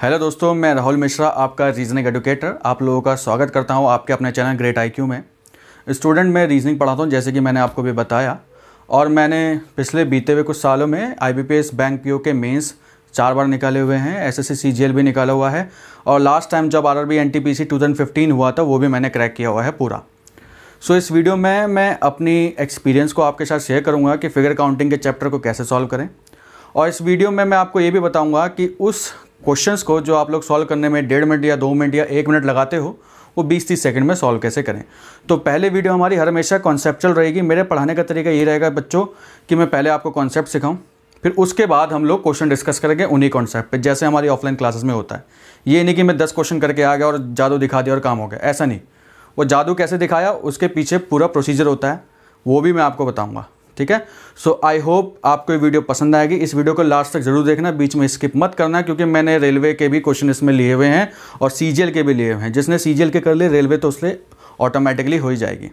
Hello दोस्तों, मैं राहुल मिश्रा, आपका रीजनिंग एडुकेटर। आप लोगों का स्वागत करता हूं आपके अपने चैनल ग्रेट आईक्यू में। स्टूडेंट मैं रीजनिंग पढ़ाता हूं, जैसे कि मैंने आपको भी बताया, और मैंने पिछले बीते हुए कुछ सालों में आईबीपीएस बैंक पीओ के मेंस 4 बार निकाले हुए हैं। एसएससी सीजीएल भी निकाला हुआ है, और लास्ट टाइम जब आरआरबी एनटीपीसी 2015 हुआ था वो भी मैंने क्रैक किया हुआ है पूरा। सो इस वीडियो में मैं अपनी एक्सपीरियंस को आपके साथ शेयर करूँगा कि फिगर काउंटिंग के चैप्टर को कैसे सॉल्व करें। और इस वीडियो में मैं आपको ये भी बताऊंगा कि उस क्वेश्चंस को जो आप लोग सॉल्व करने में 1.5 मिनट या 2 मिनट या 1 मिनट लगाते हो, वो 20-30 सेकंड में सॉल्व कैसे करें। तो पहले वीडियो हमारी हर हमेशा कॉन्सेप्चुअल रहेगी। मेरे पढ़ाने का तरीका ये रहेगा बच्चों कि मैं पहले आपको कॉन्सेप्ट सिखाऊं, फिर उसके बाद हम लोग क्वेश्चन डिस्कस करेंगे उन्हीं कॉन्सेप्ट पे, जैसे हमारी ऑफलाइन क्लासेस में होता है। ये नहीं कि मैं 10 क्वेश्चन करके आ गया और जादू दिखा दिया और काम हो गया, ऐसा नहीं। वो जादू कैसे दिखाया उसके पीछे पूरा प्रोसीजर होता है, वो भी मैं आपको बताऊँगा। ठीक है। सो आई होप आपको ये वीडियो पसंद आएगी। इस वीडियो को लास्ट तक जरूर देखना, बीच में स्किप मत करना, क्योंकि मैंने रेलवे के भी क्वेश्चन इसमें लिए हुए हैं और सीजीएल के भी लिए हुए हैं। जिसने सीजीएल के कर लिए रेलवे तो उससे ऑटोमेटिकली हो ही जाएगी।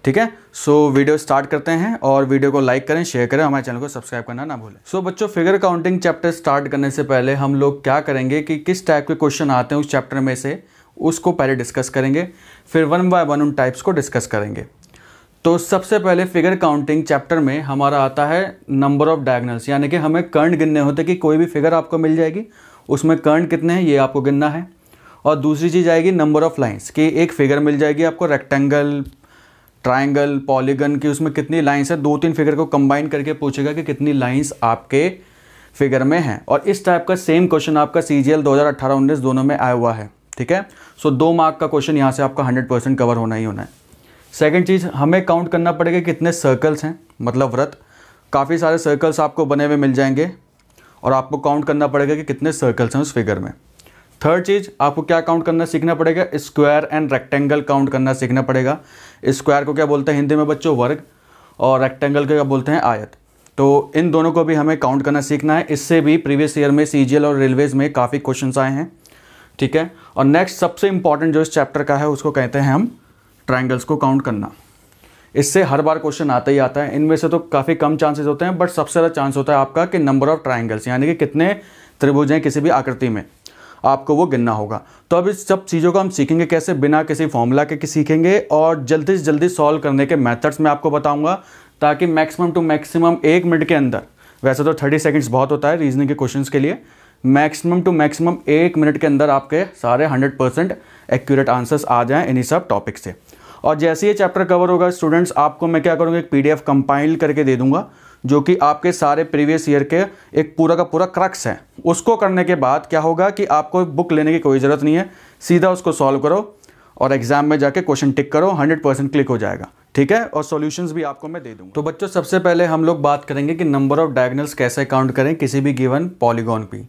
ठीक है। सो वीडियो स्टार्ट करते हैं, और वीडियो को लाइक करें, शेयर करें, हमारे चैनल को सब्सक्राइब करना ना भूलें। सो बच्चों, फिगर काउंटिंग चैप्टर स्टार्ट करने से पहले हम लोग क्या करेंगे कि किस टाइप के क्वेश्चन आते हैं उस चैप्टर में से उसको पहले डिस्कस करेंगे, फिर 1 बाय 1 उन टाइप्स को डिस्कस करेंगे। तो सबसे पहले फिगर काउंटिंग चैप्टर में हमारा आता है नंबर ऑफ डायगोनल्स, यानी कि हमें कर्ण गिनने होते कि कोई भी फिगर आपको मिल जाएगी, उसमें कर्ण कितने हैं ये आपको गिनना है। और दूसरी चीज़ आएगी नंबर ऑफ लाइंस, कि एक फिगर मिल जाएगी आपको रेक्टेंगल, ट्राइंगल, पॉलीगन की, उसमें कितनी लाइंस है। 2-3 फिगर को कंबाइन करके पूछेगा कि कितनी लाइंस आपके फिगर में हैं। और इस टाइप का सेम क्वेश्चन आपका सीजीएल 2018-19 दोनों में आया हुआ है। ठीक है। सो 2 मार्क का क्वेश्चन यहाँ से आपका 100% कवर होना ही होना है। सेकंड चीज़, हमें काउंट करना पड़ेगा कितने सर्कल्स हैं, मतलब वृत्त। काफ़ी सारे सर्कल्स आपको बने हुए मिल जाएंगे, और आपको काउंट करना पड़ेगा कि कितने सर्कल्स हैं उस फिगर में। थर्ड चीज़, आपको क्या काउंट करना सीखना पड़ेगा, स्क्वायर एंड रेक्टेंगल काउंट करना सीखना पड़ेगा। स्क्वायर को क्या बोलते हैं हिंदी में बच्चों, वर्ग, और रेक्टेंगल को क्या बोलते हैं, आयत। तो इन दोनों को भी हमें काउंट करना सीखना है। इससे भी प्रीवियस ईयर में सीजीएल और रेलवेज में काफ़ी क्वेश्चन आए हैं। ठीक है। और नेक्स्ट सबसे इंपॉर्टेंट जो इस चैप्टर का है उसको कहते हैं हम ट्रायंगल्स को काउंट करना। इससे हर बार क्वेश्चन आता ही आता है। इनमें से तो काफ़ी कम चांसेस होते हैं, बट सबसे ज़्यादा चांस होता है आपका कि नंबर ऑफ ट्रायंगल्स, यानी कि कितने त्रिभुज हैं किसी भी आकृति में, आपको वो गिनना होगा। तो अब इस सब चीज़ों को हम सीखेंगे कैसे, बिना किसी फॉर्मूला के सीखेंगे, और जल्दी से जल्दी सॉल्व करने के मेथड्स मैं आपको बताऊँगा, ताकि मैक्सिमम टू मैक्सिमम 1 मिनट के अंदर, वैसे तो 30 सेकेंड्स बहुत होता है रीजनिंग के क्वेश्चन के लिए, मैक्सिमम टू मैक्सिमम 1 मिनट के अंदर आपके सारे 100% एक्यूरेट आंसर्स आ जाएं इन्हीं सब टॉपिक से। और जैसे ये चैप्टर कवर होगा स्टूडेंट्स, आपको मैं क्या करूँगा, एक पीडीएफ कंपाइल करके दे दूंगा, जो कि आपके सारे प्रीवियस ईयर के एक पूरा का पूरा क्रक्स है। उसको करने के बाद क्या होगा कि आपको बुक लेने की कोई ज़रूरत नहीं है, सीधा उसको सॉल्व करो और एग्जाम में जाके क्वेश्चन टिक करो, 100% क्लिक हो जाएगा। ठीक है। और सॉल्यूशंस भी आपको मैं दे दूंगा। तो बच्चों, सबसे पहले हम लोग बात करेंगे कि नंबर ऑफ डायगोनल्स कैसे काउंट करें किसी भी गिवन पॉलीगॉन पे।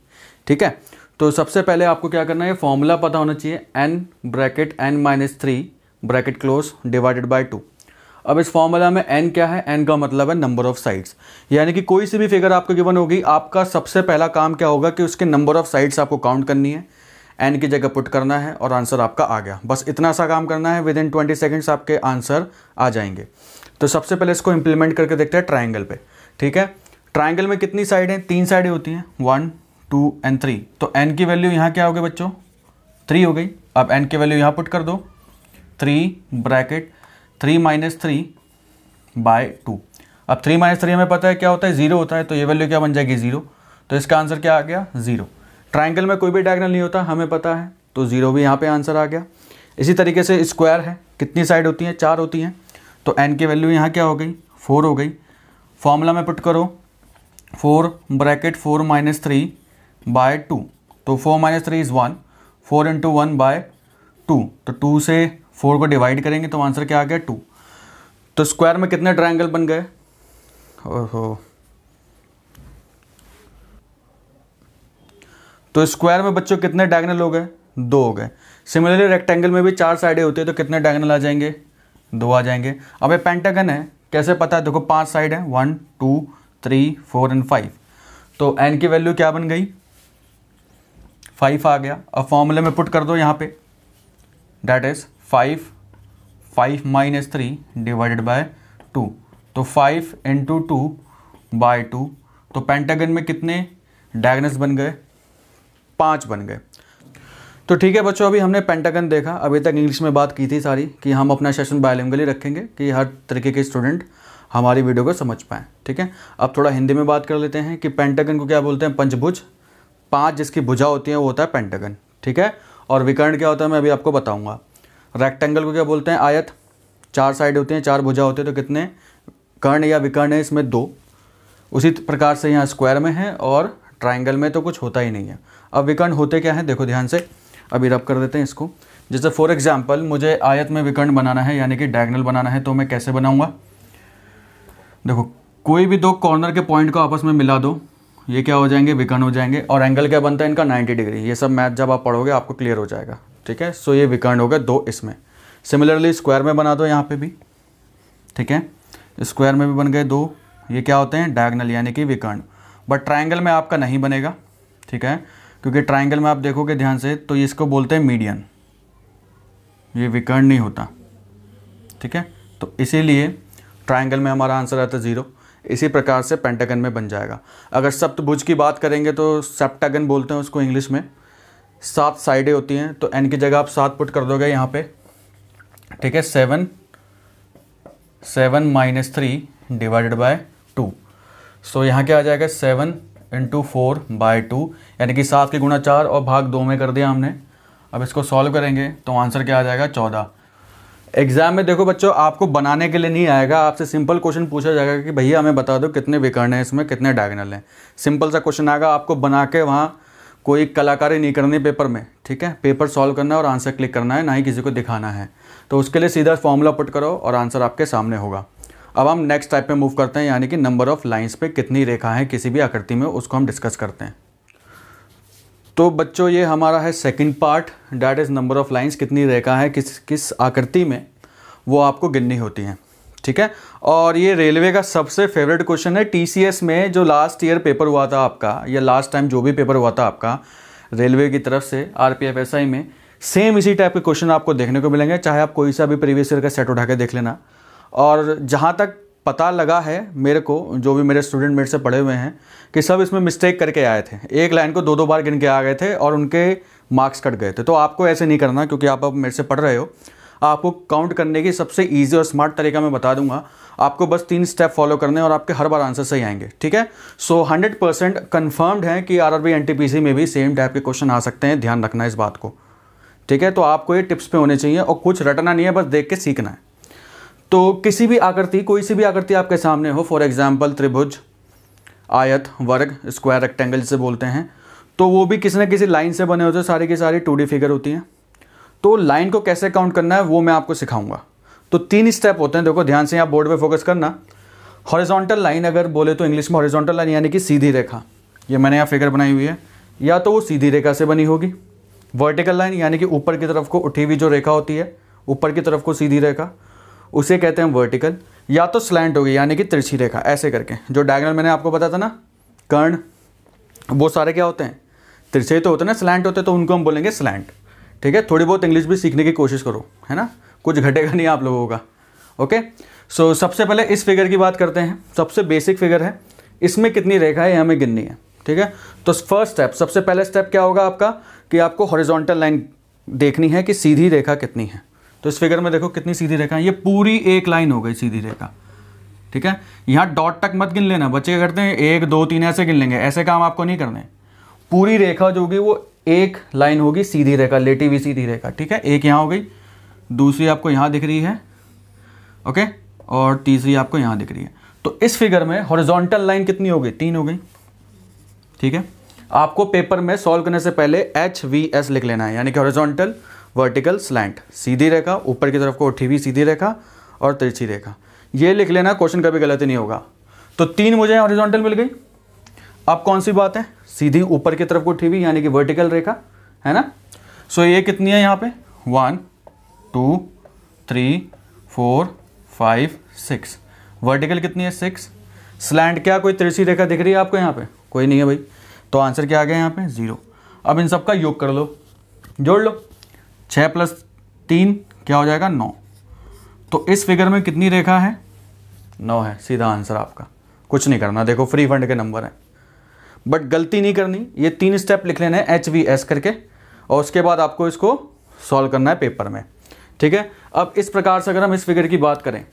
ठीक है। तो सबसे पहले आपको क्या करना है, फॉर्मूला पता होना चाहिए, n bracket n-3 bracket close divided by 2। अब इस फॉर्मूला में n क्या है, n का मतलब है नंबर ऑफ साइड्स, यानी कि कोई सी भी फिगर आपको गिवन होगी, आपका सबसे पहला काम क्या होगा कि उसके नंबर ऑफ साइड्स आपको काउंट करनी है, n की जगह पुट करना है, और आंसर आपका आ गया। बस इतना सा काम करना है, विदिन 20 सेकेंड्स आपके आंसर आ जाएंगे। तो सबसे पहले इसको इंप्लीमेंट करके देखते हैं ट्राइंगल पे। ठीक है। ट्राइंगल में कितनी साइड हैं, 3 साइडें होती हैं, 1, 2 एंड 3। तो n की वैल्यू यहाँ क्या हो गई बच्चों, 3 हो गई। अब n की वैल्यू यहाँ पुट कर दो, 3 ब्रैकेट 3-3 बाय 2। अब 3-3 हमें पता है क्या होता है, 0 होता है, तो ये वैल्यू क्या बन जाएगी, 0। तो इसका आंसर क्या आ गया, 0। ट्राइंगल में कोई भी डायगोनल नहीं होता, हमें पता है, तो 0 भी यहाँ पे आंसर आ गया। इसी तरीके से स्क्वायर है, कितनी साइड होती हैं, 4 होती हैं, तो n की वैल्यू यहाँ क्या हो गई, 4 हो गई। फॉर्मूला में पुट करो, 4 ब्रैकेट 4-3 बाय 2। तो 4-3 इज़ 1, 4 × 1 बाय 2। तो 2 से 4 को डिवाइड करेंगे तो आंसर क्या आ गया, 2। तो स्क्वायर में कितने ट्रायंगल बन गए, ओहो, तो स्क्वायर में बच्चों कितने डायगोनल हो गए, 2 हो गए। सिमिलरली रेक्टेंगल में भी 4 साइडें होती है, तो कितने डायगोनल आ जाएंगे, 2 आ जाएंगे। अब ये पेंटागन है, कैसे पता है, देखो 5 साइड है, 1, 2, 3, 4 एंड 5। तो n की वैल्यू क्या बन गई, 5 आ गया। अब फॉर्मूले में पुट कर दो यहाँ पे, डैट इज 5-3 डिवाइडेड बाय 2। तो 5 × 2 बाय 2। तो पेंटागन में कितने डायगोनल्स बन गए, 5 बन गए। तो ठीक है बच्चों, अभी हमने पेंटागन देखा। अभी तक इंग्लिश में बात की थी सारी कि हम अपना सेशन बायलिंगुअली रखेंगे कि हर तरीके के स्टूडेंट हमारी वीडियो को समझ पाएँ। ठीक है, अब थोड़ा हिंदी में बात कर लेते हैं कि पेंटागन को क्या बोलते हैं? पंचभुज। 5 जिसकी भुजा होती है वो होता है पेंटागन। ठीक है, और विकर्ण क्या होता है मैं अभी आपको बताऊँगा। रेक्टेंगल को क्या बोलते हैं? आयत। 4 साइड होती हैं, 4 भुजा होती है, तो कितने कर्ण या विकर्ण है इसमें? 2। उसी प्रकार से यहाँ स्क्वायर में है और ट्राइंगल में तो कुछ होता ही नहीं है। अब विकर्ण होते क्या है देखो ध्यान से, अभी रब कर देते हैं इसको। जैसे फॉर एग्जांपल मुझे आयत में विकर्ण बनाना है यानी कि डायगोनल बनाना है, तो मैं कैसे बनाऊंगा? देखो, कोई भी 2 कॉर्नर के पॉइंट को आपस में मिला दो, ये क्या हो जाएंगे? विकर्ण हो जाएंगे। और एंगल क्या बनता है इनका? 90 डिग्री। ये सब मैथ जब आप पढ़ोगे आपको क्लियर हो जाएगा। ठीक है, सो ये विकर्ण हो गए 2 इसमें। सिमिलरली स्क्वायर में बना दो यहाँ पे भी। ठीक है, स्क्वायर में भी बन गए 2। ये क्या होते हैं? डायगोनल यानी कि विकर्ण। बट ट्राइंगल में आपका नहीं बनेगा। ठीक है, क्योंकि ट्राइंगल में आप देखोगे ध्यान से तो इसको बोलते हैं मीडियन, ये विकर्ण नहीं होता। ठीक है, तो इसीलिए ट्राइंगल में हमारा आंसर आता है 0। इसी प्रकार से पेंटागन में बन जाएगा। अगर सप्तभुज की बात करेंगे तो सेप्टागन बोलते हैं उसको इंग्लिश में। 7 साइडें होती हैं, तो n की जगह आप 7 पुट कर दोगे यहाँ पे। ठीक है, 7 - 3 डिवाइडेड बाय 2। सो यहाँ क्या आ जाएगा? 7 × 4/2 यानी कि 7 के गुणा 4 और भाग 2 में कर दिया हमने। अब इसको सॉल्व करेंगे तो आंसर क्या आ जाएगा? 14। एग्जाम में देखो बच्चों, आपको बनाने के लिए नहीं आएगा, आपसे सिंपल क्वेश्चन पूछा जाएगा कि भैया हमें बता दो कितने विकर्ण हैं इसमें, कितने डायगोनल हैं। सिंपल सा क्वेश्चन आएगा, आपको बना के वहाँ कोई कलाकारी नहीं करनी पेपर में। ठीक है, पेपर सॉल्व करना है और आंसर क्लिक करना है, ना ही किसी को दिखाना है। तो उसके लिए सीधा फॉर्मूला पुट करो और आंसर आपके सामने होगा। अब हम नेक्स्ट टाइप पे मूव करते हैं, यानी कि नंबर ऑफ लाइंस पे कितनी रेखा है किसी भी आकृति में, उसको हम डिस्कस करते हैं। तो बच्चों ये हमारा है second part, that is number of lines. कितनी रेखा है किस आकृति में, वो आपको गिननी होती हैं। ठीक है, और ये रेलवे का सबसे फेवरेट क्वेश्चन है। टीसीएस में जो लास्ट ईयर पेपर हुआ था आपका, या लास्ट टाइम जो भी पेपर हुआ था आपका रेलवे की तरफ से आरपीएफ एसआई में, सेम इसी टाइप के क्वेश्चन आपको देखने को मिलेंगे। चाहे आप कोई सा भी प्रीवियस ईयर का सेट उठा के देख लेना। और जहाँ तक पता लगा है मेरे को, जो भी मेरे स्टूडेंट मेरे से पढ़े हुए हैं, कि सब इसमें मिस्टेक करके आए थे। एक लाइन को 2-2 बार गिन के आ गए थे और उनके मार्क्स कट गए थे। तो आपको ऐसे नहीं करना, क्योंकि आप अब मेरे से पढ़ रहे हो। आपको काउंट करने की सबसे ईजी और स्मार्ट तरीका मैं बता दूंगा। आपको बस 3 स्टेप फॉलो करने और आपके हर बार आंसर सही आएंगे। ठीक है, सो 100% कन्फर्म्ड है कि आरआरबी एनटीपीसी में भी सेम टाइप के क्वेश्चन आ सकते हैं। ध्यान रखना इस बात को। ठीक है, तो आपको ये टिप्स पे होने चाहिए और कुछ रटना नहीं है, बस देख के सीखना है। तो किसी भी आकृति, कोई सी भी आकृति आपके सामने हो, फॉर एग्जाम्पल त्रिभुज, आयत, वर्ग, स्क्वायर, रेक्टेंगल जिसे बोलते हैं, तो वो भी किसी न किसी लाइन से बने होते हैं। सारी की सारी 2D फिगर होती हैं। तो लाइन को कैसे काउंट करना है वो मैं आपको सिखाऊंगा। तो 3 स्टेप होते हैं, देखो ध्यान से, आप बोर्ड पे फोकस करना। हॉरिजॉन्टल लाइन अगर बोले तो इंग्लिश में हॉरिजॉन्टल लाइन यानी कि सीधी रेखा, ये मैंने यहाँ फिगर बनाई हुई है, या तो वो सीधी रेखा से बनी होगी। वर्टिकल लाइन यानी कि ऊपर की तरफ को उठी हुई जो रेखा होती है, ऊपर की तरफ को सीधी रेखा, उसे कहते हैं वर्टिकल। या तो स्लैंट होगी यानी कि तिरछी रेखा, ऐसे करके। जो डायगोनल मैंने आपको बताया था ना, कर्ण, वो सारे क्या होते हैं? तिरछे तो होते हैं ना, स्लैंट होते हैं, तो उनको हम बोलेंगे स्लैंट। ठीक है, थोड़ी बहुत इंग्लिश भी सीखने की कोशिश करो, है ना, कुछ घटेगा नहीं आप लोगों का। ओके, सो सबसे पहले इस फिगर की बात करते हैं। सबसे बेसिक फिगर है, इसमें कितनी रेखा है हमें गिननी है। ठीक है, तो फर्स्ट स्टेप, सबसे पहले स्टेप क्या होगा आपका, कि आपको हॉरिजॉन्टल लाइन देखनी है कि सीधी रेखा कितनी है। तो इस फिगर में देखो कितनी सीधी रेखा है, ये पूरी एक लाइन हो गई सीधी रेखा। ठीक है, यहाँ डॉट तक मत गिन लेना, बच्चे क्या करते हैं 1 2 3 ऐसे गिन लेंगे, ऐसे काम आपको नहीं करने। पूरी रेखा जो होगी वो एक लाइन होगी, सीधी रेखा, लेटी हुई सीधी रेखा। ठीक है, एक यहाँ हो गई, दूसरी आपको यहाँ दिख रही है, ओके, और तीसरी आपको यहाँ दिख रही है। तो इस फिगर में हॉरिजॉन्टल लाइन कितनी हो गई? 3 हो गई। ठीक है, आपको पेपर में सॉल्व करने से पहले HVS लिख लेना है, यानी कि हॉरिजॉन्टल, वर्टिकल, स्लैंट। सीधी रेखा, ऊपर की तरफ को उठी हुई सीधी रेखा और तिरछी रेखा, ये लिख लेना, क्वेश्चन कभी गलत नहीं होगा। तो 3 मुझे हॉरिजॉन्टल मिल गई। अब कौन सी बात है? सीधी ऊपर की तरफ को उठी हुई यानी कि वर्टिकल रेखा, है ना। सो ये कितनी है यहाँ पे? 1 2 3 4 5 6। वर्टिकल कितनी है? 6। स्लैंट, क्या कोई तिरछी रेखा दिख रही है आपको यहाँ पे? कोई नहीं है भाई। तो आंसर क्या आ गया यहाँ पे? 0। अब इन सब का योग कर लो, जोड़ लो। 6 + 3 क्या हो जाएगा? 9। तो इस फिगर में कितनी रेखा है? 9 है, सीधा आंसर आपका। कुछ नहीं करना, देखो फ्री फंड के नंबर हैं। बट गलती नहीं करनी, ये 3 स्टेप लिख लेने हैं HVS करके, और उसके बाद आपको इसको सॉल्व करना है पेपर में, ठीक है। अब इस प्रकार से अगर हम इस फिगर की बात करें,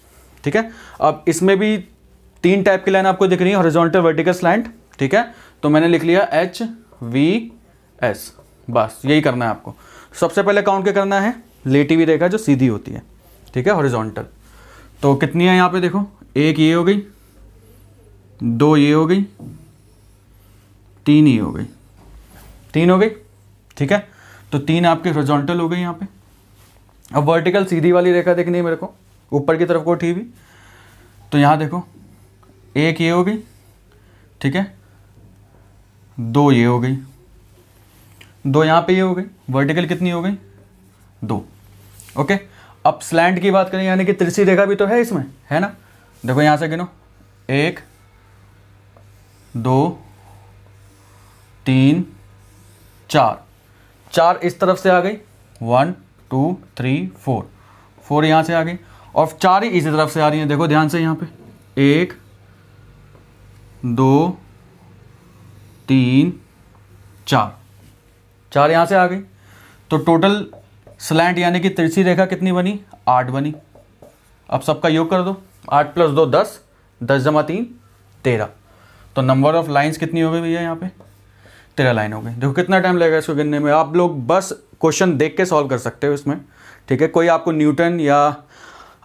ठीक है, अब इसमें भी 3 टाइप की लाइन आपको दिख रही है, हॉरिजॉन्टल, वर्टिकल, स्लैंट, ठीक है। तो मैंने लिख लिया HVS, बस यही करना है आपको। सबसे पहले काउंट क्या करना है, लेटी हुई रेखा जो सीधी होती है, ठीक है, हॉरिजॉन्टल। तो कितनी है यहाँ पे देखो, 1 ये हो गई, 2 ये हो गई, 3 ये हो गई, 3 हो गई, ठीक है। तो 3 आपके हॉरिजॉन्टल हो गई यहाँ पे। अब वर्टिकल सीधी वाली रेखा देखनी है मेरे को, ऊपर की तरफ को उठी हुई। तो यहाँ देखो 1 ये हो गई, ठीक है, 2 ये हो गई, 2 यहाँ पे ये हो गई, वर्टिकल कितनी हो गई, 2, ओके। अब स्लैंट की बात करें, यानी कि तिरछी रेखा भी तो है इसमें, है ना। देखो यहाँ से गिनो, 1 2 3 4 इस तरफ से आ गई, 1 2 3 4 यहाँ से आ गई, और 4 ही इसी तरफ से आ रही है। देखो ध्यान से यहाँ पे 1 2 3 4 यहाँ से आ गई। तो टोटल स्लैंट यानी कि तिरछी रेखा कितनी बनी, 8 बनी। अब सबका योग कर दो, 8 + 2 10, 10 + 3 13। तो नंबर ऑफ लाइंस कितनी हो गई भैया, यहाँ पे 13 लाइन हो गई। देखो कितना टाइम लगेगा इसको गिनने में, आप लोग बस क्वेश्चन देख के सॉल्व कर सकते हो इसमें, ठीक है। कोई आपको न्यूटन या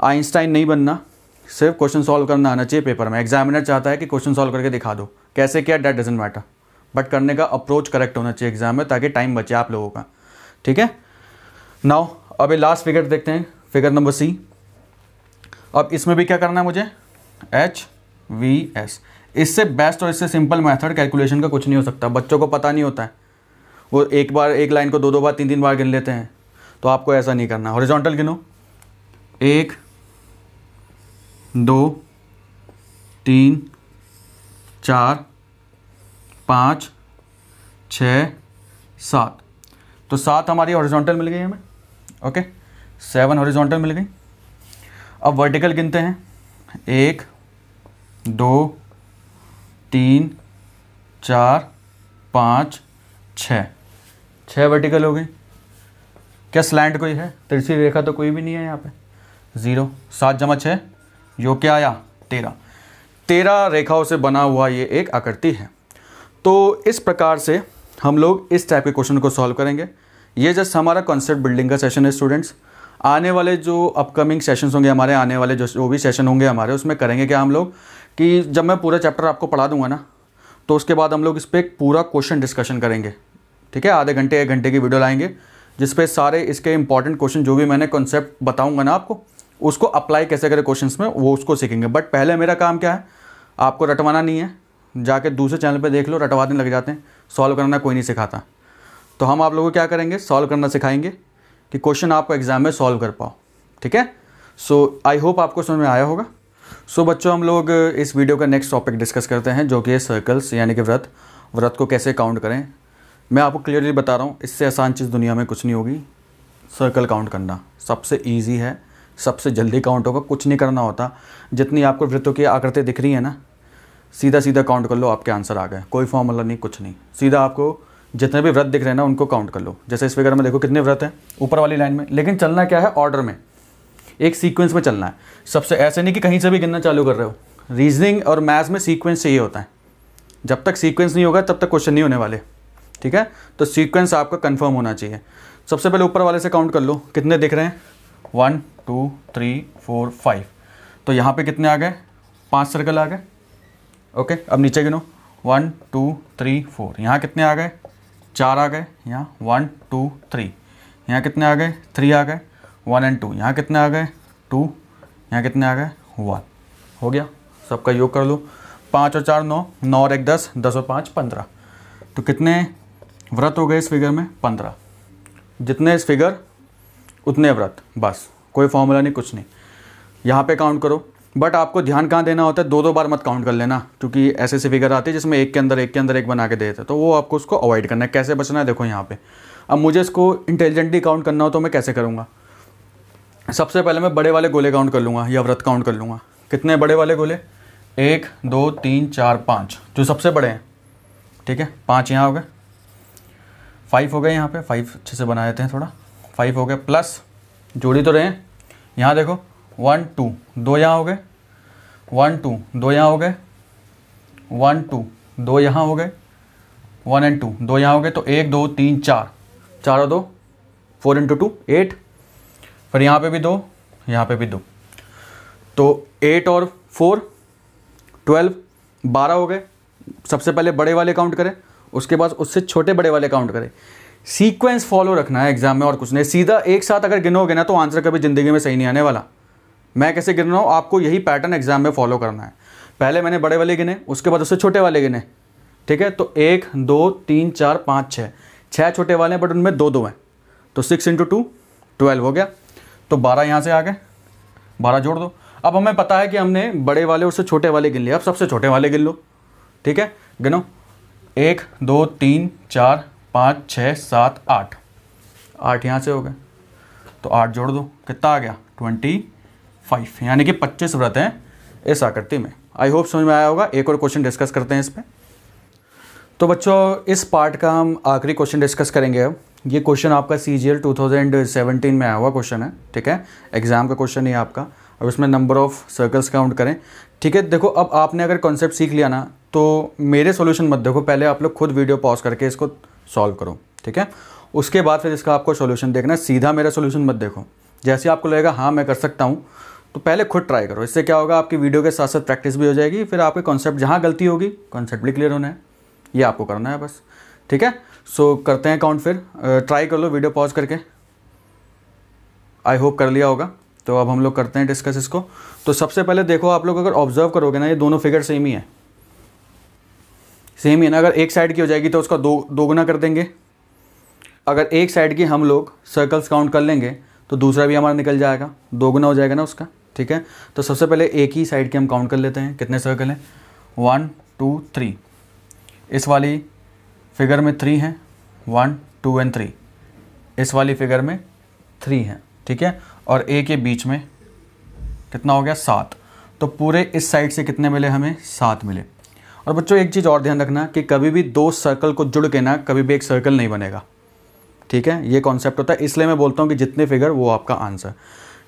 आइंस्टाइन नहीं बनना, सिर्फ क्वेश्चन सॉल्व करना आना चाहिए पेपर में। एग्जामिनर चाहता है कि क्वेश्चन सॉल्व करके दिखा दो, कैसे किया दैट डजंट मैटर, बट करने का अप्रोच करेक्ट होना चाहिए एग्जाम में, ताकि टाइम बचे आप लोगों का, ठीक है। नाउ अब ये लास्ट फिगर देखते हैं, फिगर नंबर C। अब इसमें भी क्या करना है मुझे, HVS। इससे बेस्ट और इससे सिंपल मेथड कैलकुलेशन का कुछ नहीं हो सकता। बच्चों को पता नहीं होता है, वो एक बार एक लाइन को 2 बार 3 बार गिन लेते हैं, तो आपको ऐसा नहीं करना। हॉरिजॉन्टल गिनो, 1 2 3 4 5 6 7। तो 7 हमारी हॉरिजॉन्टल मिल गई हमें, ओके, 7 हॉरिजॉन्टल मिल गई। अब वर्टिकल गिनते हैं, 1 2 3 4 5 6 वर्टिकल हो गई। क्या स्लैंट कोई है, तिरछी रेखा तो कोई भी नहीं है यहाँ पे, 0। 7 + 6 योग क्या आया, 13 रेखाओं से बना हुआ ये एक आकृति है। तो इस प्रकार से हम लोग इस टाइप के क्वेश्चन को सॉल्व करेंगे। ये जस्ट हमारा कॉन्सेप्ट बिल्डिंग का सेशन है स्टूडेंट्स। आने वाले जो अपकमिंग सेशंस होंगे हमारे, आने वाले जो भी सेशन होंगे हमारे, उसमें करेंगे क्या हम लोग कि जब मैं पूरा चैप्टर आपको पढ़ा दूंगा ना, तो उसके बाद हम लोग इस पर एक पूरा क्वेश्चन डिस्कशन करेंगे, ठीक है। आधे घंटे 1 घंटे की वीडियो लाएंगे, जिस पे सारे इसके इंपॉर्टेंट क्वेश्चन जो भी मैंने कॉन्सेप्ट बताऊंगा ना आपको, उसको अप्लाई कैसे करें क्वेश्चंस में, वो उसको सीखेंगे। बट पहले मेरा काम क्या है, आपको रटवाना नहीं है, जाके दूसरे चैनल पे देख लो, रटवाने लग जाते हैं, सॉल्व करना कोई नहीं सिखाता। तो हम आप लोगों को क्या करेंगे, सॉल्व करना सिखाएंगे कि क्वेश्चन आप एग्जाम में सॉल्व कर पाओ, ठीक है। सो आई होप आपको समझ में आया होगा। सो बच्चों, हम लोग इस वीडियो का नेक्स्ट टॉपिक डिस्कस करते हैं, जो कि है सर्कल्स, यानी कि व्रत को कैसे काउंट करें। मैं आपको क्लियरली बता रहा हूँ, इससे आसान चीज़ दुनिया में कुछ नहीं होगी। सर्कल काउंट करना सबसे ईजी है, सबसे जल्दी काउंट होगा, कुछ नहीं करना होता। जितनी आपको वृत्तों की आकृति दिख रही है ना, सीधा सीधा काउंट कर लो, आपके आंसर आ गए। कोई फॉर्मूला नहीं, कुछ नहीं, सीधा आपको जितने भी व्रत दिख रहे हैं ना, उनको काउंट कर लो। जैसे इस फिगर में देखो कितने व्रत हैं ऊपर वाली लाइन में, लेकिन चलना क्या है, ऑर्डर में, एक सीक्वेंस में चलना है। सबसे ऐसे नहीं कि कहीं से भी गिनना चालू कर रहे हो। रीजनिंग और मैथ्स में सीक्वेंस चाहिए होता है। जब तक सीक्वेंस नहीं होगा तब तक क्वेश्चन नहीं होने वाले, ठीक है। तो सीक्वेंस आपका कंफर्म होना चाहिए। सबसे पहले ऊपर वाले से काउंट कर लो, कितने दिख रहे हैं, 1 2 3 4 5। तो यहाँ पे कितने आ गए, 5 सर्कल आ गए, ओके। अब नीचे गिनो, 1 2 3 4। यहाँ कितने आ गए, 4 आ गए। यहाँ 1 2 3। यहाँ कितने आ गए, 3 आ गए। 1 और 2। यहाँ कितने आ गए, 2। यहाँ कितने आ गए, 1। हो गया, सबका योग कर लो। 5 और 4 9, 9 और 1 10, 10 और 5 15। तो कितने व्रत हो गए इस फिगर में, 15। जितने इस फिगर उतने व्रत, बस, कोई फॉर्मूला नहीं, कुछ नहीं। यहाँ पे काउंट करो, बट आपको ध्यान कहाँ देना होता है, 2 बार मत काउंट कर लेना, क्योंकि ऐसे ऐसे फिगर आती है जिसमें एक के अंदर एक बना के देते हैं, तो वो आपको उसको अवॉइड करना है। कैसे बचना है, देखो यहाँ पे। अब मुझे इसको इंटेलिजेंटली काउंट करना हो तो मैं कैसे करूँगा, सबसे पहले मैं बड़े वाले गोले काउंट कर लूँगा या व्रत काउंट कर लूँगा। कितने बड़े वाले गोले, 1 2 3 4 5, जो सबसे बड़े हैं, ठीक है, 5 यहाँ हो गए, 5 हो गए यहाँ पे, 5 अच्छे से बना देते हैं थोड़ा, 5 हो गए, प्लस जोड़ी तो रहे हैं, यहाँ देखो 1 2 2 यहाँ हो गए, 1 2 2 यहाँ हो गए, 1 2 2 यहाँ हो गए, 1 and 2 2 यहाँ हो गए, तो 1 2 3 4, 4 और 2 4 into 2 8, फिर यहाँ पे भी 2, यहाँ पे भी 2, तो 8 और 4 12, 12 हो गए। सबसे पहले बड़े वाले काउंट करें, उसके बाद उससे छोटे बड़े वाले काउंट करें। सीक्वेंस फॉलो रखना है एग्जाम में और कुछ नहीं। सीधा एक साथ अगर गिनोगे ना तो आंसर कभी ज़िंदगी में सही नहीं आने वाला। मैं कैसे गिन रहा हूँ, आपको यही पैटर्न एग्जाम में फॉलो करना है। पहले मैंने बड़े वाले गिने, उसके बाद उससे छोटे वाले गिने, ठीक है। तो 1 2 3 4 5 6, 6 छोटे वाले हैं बट उनमें 2 2 हैं, तो 6 into 2 12 हो गया। तो 12 यहाँ से आ गए, 12 जोड़ दो। अब हमें पता है कि हमने बड़े वाले उससे छोटे वाले गिन लिए, अब सबसे छोटे वाले गिन लो, ठीक है। गिनो 1 2 3 4 5 6 7 8, 8 यहाँ से हो गए, तो 8 जोड़ दो, कितना आ गया 25, यानी कि 25 व्रत हैं इस आकृति में। आई होप समझ में आया होगा। एक और क्वेश्चन डिस्कस करते हैं इस पर। तो बच्चों इस पार्ट का हम आखिरी क्वेश्चन डिस्कस करेंगे अब। ये क्वेश्चन आपका CGL 2017 में आया हुआ क्वेश्चन है, ठीक है, एग्जाम का क्वेश्चन है आपका। अब इसमें नंबर ऑफ सर्कल्स काउंट करें, ठीक है। देखो अब आपने अगर कॉन्सेप्ट सीख लिया ना तो मेरे सॉल्यूशन मत देखो, पहले आप लोग खुद वीडियो पॉज करके इसको सॉल्व करो, ठीक है। उसके बाद फिर इसका आपको सॉल्यूशन देखना, सीधा मेरा सॉल्यूशन मत देखो। जैसे आपको लगेगा हाँ मैं कर सकता हूँ, तो पहले खुद ट्राई करो। इससे क्या होगा, आपकी वीडियो के साथ साथ प्रैक्टिस भी हो जाएगी, फिर आपके कॉन्सेप्ट जहाँ गलती होगी कॉन्सेप्ट भी क्लियर होना है, ये आपको करना है बस, ठीक है। सो करते हैं काउंट, फिर ट्राई कर लो वीडियो पॉज करके। आई होप कर लिया होगा। तो अब हम लोग करते हैं डिस्कस इसको। तो सबसे पहले देखो, आप लोग अगर ऑब्जर्व करोगे ना, ये दोनों फिगर सेम ही है, सेम ही है ना। अगर एक साइड की हो जाएगी तो उसका दो गुना कर देंगे। अगर एक साइड की हम लोग सर्कल्स काउंट कर लेंगे तो दूसरा भी हमारा निकल जाएगा, 2 गुना हो जाएगा ना उसका, ठीक है। तो सबसे पहले एक ही साइड के हम काउंट कर लेते हैं, कितने सर्कल हैं, 1 2 3। इस वाली फिगर में 3 हैं, 1 2 and 3। इस वाली फिगर में 3 हैं, ठीक है। और ए के बीच में कितना हो गया, 7। तो पूरे इस साइड से कितने मिले हमें, 7 मिले। और बच्चों एक चीज़ और ध्यान रखना कि कभी भी 2 सर्कल को जुड़ के ना कभी भी एक सर्कल नहीं बनेगा, ठीक है। ये कॉन्सेप्ट होता है, इसलिए मैं बोलता हूँ कि जितने फिगर वो आपका आंसर।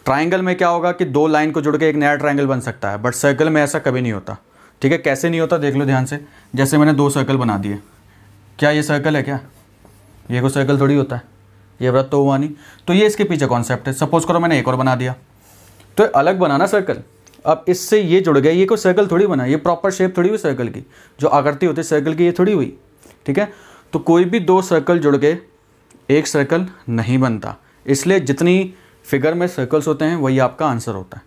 ट्राइंगल में क्या होगा कि 2 लाइन को जुड़ के एक नया ट्राइंगल बन सकता है, बट सर्कल में ऐसा कभी नहीं होता, ठीक है। कैसे नहीं होता देख लो ध्यान से। जैसे मैंने 2 सर्कल बना दिए, क्या ये सर्कल है क्या, ये कोई सर्कल थोड़ी होता है, ये वृत्त तो हुआ नहीं। तो ये इसके पीछे कॉन्सेप्ट है। सपोज करो मैंने एक और बना दिया, तो अलग बनाना सर्कल। अब इससे ये जुड़ गया, ये कोई सर्कल थोड़ी बना, ये प्रॉपर शेप थोड़ी हुई सर्कल की, जो आकृति होती है सर्कल की ये थोड़ी हुई, ठीक है। तो कोई भी 2 सर्कल जुड़ के एक सर्कल नहीं बनता, इसलिए जितनी फिगर में सर्कल्स होते हैं वही आपका आंसर होता है,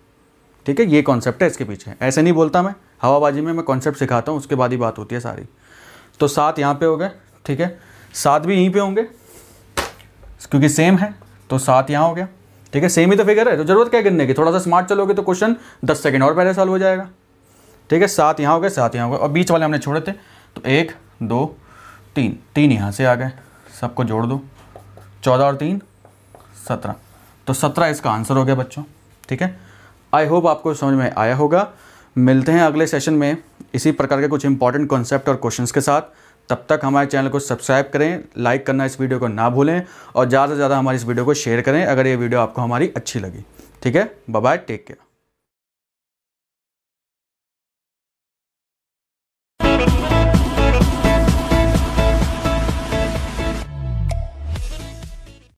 ठीक है। ये कॉन्सेप्ट है इसके पीछे। ऐसे नहीं बोलता मैं हवाबाजी में, मैं कॉन्सेप्ट सिखाता हूँ, उसके बाद ही बात होती है सारी। तो 7 यहाँ पे हो गए, ठीक है। 7 भी यहीं पे होंगे क्योंकि सेम है, तो 7 यहाँ हो गया, ठीक है। सेम ही तो फिगर है, तो जरूरत क्या गिनने की। थोड़ा सा स्मार्ट चलोगे तो क्वेश्चन 10 सेकंड और पहले सॉल्व हो जाएगा, ठीक है। 7 यहाँ हो गए, 7 यहाँ हो गए, और बीच वाले हमने छोड़े थे, तो 1 2 3, 3 यहाँ से आ गए, सबको जोड़ दो, 14 और 3 17। तो 17 इसका आंसर हो गया बच्चों, ठीक है। आई होप आपको समझ में आया होगा। मिलते हैं अगले सेशन में इसी प्रकार के कुछ इंपॉर्टेंट कॉन्सेप्ट और क्वेश्चंस के साथ। तब तक हमारे चैनल को सब्सक्राइब करें, लाइक करना इस वीडियो को ना भूलें, और ज़्यादा से ज़्यादा हमारी इस वीडियो को शेयर करें अगर ये वीडियो आपको हमारी अच्छी लगी, ठीक है। Bye bye, take care.